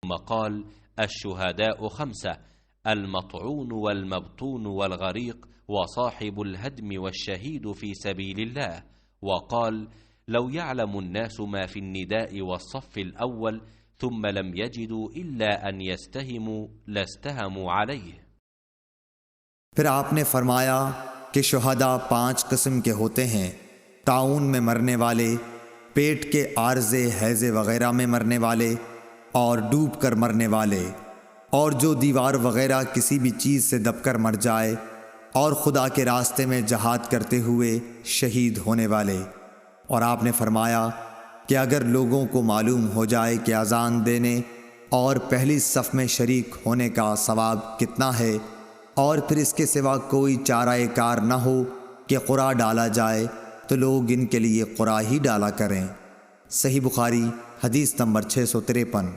ثم قال: الشهداء 5: المطعون والمبطون والغريق وصاحب الهدم والشهيد في سبيل الله. وقال: لو يعلم الناس ما في النداء والصف الأول ثم لم يجدوا إلا أن يستهموا لاستهموا عليه। फिर आपने फरमाया कि शुहदा 5 किस्म के होते हैं: ताउन में मरने वाले, पेट के आर्ज़े हैज़े वग़ैरह में मरने वाले, और डूब कर मरने वाले, और जो दीवार वग़ैरह किसी भी चीज़ से दबकर मर जाए, और खुदा के रास्ते में जहाद करते हुए शहीद होने वाले। और आपने फरमाया कि अगर लोगों को मालूम हो जाए कि अज़ान देने और पहली सफ़ में शरीक होने का सवाब कितना है, और फिर इसके सिवा कोई चाराए कार न हो कि क़ुरा डाला जाए, तो लोग इनके लिए क़ुरा ही डाला करें। सही बुखारी हदीस नंबर 653।